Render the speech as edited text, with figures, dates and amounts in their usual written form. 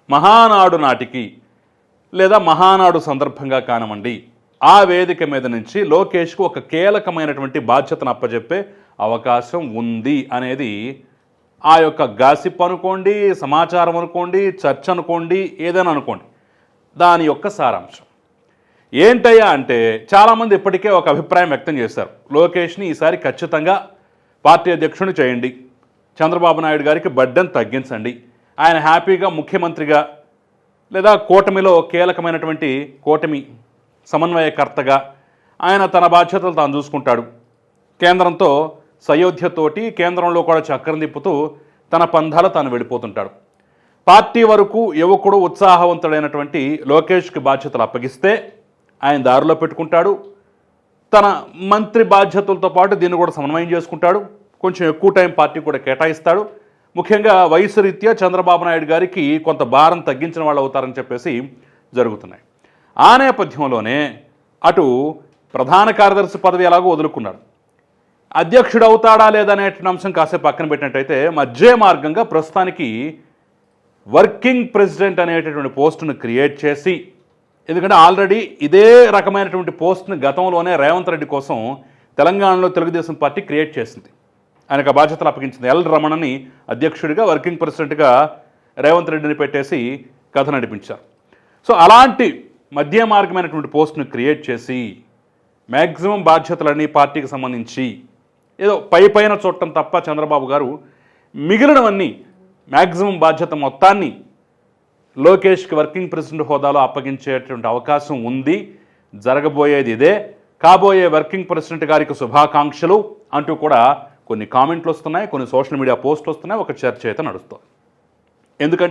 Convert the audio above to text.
మహానాడు నాటికి లేదా మహానాడు సందర్భంగా కానివ్వండి, ఆ వేదిక మీద నుంచి లోకేష్కు ఒక కీలకమైనటువంటి బాధ్యతను అప్పచెప్పే అవకాశం ఉంది అనేది ఆ యొక్క గాసిప్ అనుకోండి, సమాచారం అనుకోండి, చర్చ అనుకోండి, ఏదైనా అనుకోండి, దాని యొక్క సారాంశం ఏంటయ్యా అంటే చాలామంది ఇప్పటికే ఒక అభిప్రాయం వ్యక్తం చేశారు. లోకేష్ని ఈసారి ఖచ్చితంగా పార్టీ అధ్యక్షుని చేయండి, చంద్రబాబు నాయుడు గారికి బడ్డెను తగ్గించండి, ఆయన హ్యాపీగా ముఖ్యమంత్రిగా లేదా కూటమిలో కీలకమైనటువంటి కూటమి సమన్వయకర్తగా ఆయన తన బాధ్యతలు తాను చూసుకుంటాడు, కేంద్రంతో సయోధ్యతోటి కేంద్రంలో కూడా చక్రం తిప్పుతూ తన పంధాలు తాను వెళ్ళిపోతుంటాడు. పార్టీ వరకు యువకుడు ఉత్సాహవంతుడైనటువంటి లోకేష్కి బాధ్యతలు అప్పగిస్తే ఆయన దారిలో పెట్టుకుంటాడు, తన మంత్రి బాధ్యతలతో పాటు దీన్ని కూడా సమన్వయం చేసుకుంటాడు, కొంచెం ఎక్కువ టైం పార్టీ కూడా కేటాయిస్తాడు. ముఖ్యంగా వయసు రీత్యా చంద్రబాబు నాయుడు గారికి కొంత భారం తగ్గించిన వాళ్ళు అవుతారని చెప్పేసి జరుగుతున్నాయి. ఆ నేపథ్యంలోనే అటు ప్రధాన కార్యదర్శి పదవి ఎలాగో వదులుకున్నాడు, అధ్యక్షుడు అవుతాడా లేదనే అంశం కాసేపు పక్కన పెట్టినట్టయితే మధ్య మార్గంగా ప్రస్తుతానికి వర్కింగ్ ప్రెసిడెంట్ అనేటటువంటి పోస్టును క్రియేట్ చేసి, ఎందుకంటే ఆల్రెడీ ఇదే రకమైనటువంటి పోస్ట్ను గతంలోనే రేవంత్ రెడ్డి కోసం తెలంగాణలో తెలుగుదేశం పార్టీ క్రియేట్ చేసింది, ఆయనకు బాధ్యతలు అప్పగించింది. ఎల్ రమణని అధ్యక్షుడిగా, వర్కింగ్ ప్రెసిడెంట్గా రేవంత్ రెడ్డిని పెట్టేసి కథ నడిపించారు. సో అలాంటి మధ్య మార్గమైనటువంటి పోస్ట్ను క్రియేట్ చేసి మ్యాక్సిమం బాధ్యతలన్నీ పార్టీకి సంబంధించి ఏదో పైన చూడటం తప్ప చంద్రబాబు గారు మిగిలినవన్నీ మ్యాక్సిమం బాధ్యత మొత్తాన్ని లోకేష్కి వర్కింగ్ ప్రెసిడెంట్ హోదాలో అప్పగించేటువంటి అవకాశం ఉంది. జరగబోయేది ఇదే. కాబోయే వర్కింగ్ ప్రెసిడెంట్ గారికి శుభాకాంక్షలు అంటూ కూడా కొన్ని కామెంట్లు వస్తున్నాయి, కొన్ని సోషల్ మీడియా పోస్టులు వస్తున్నాయి, ఒక చర్చ అయితే నడుస్తుంది. ఎందుకంటే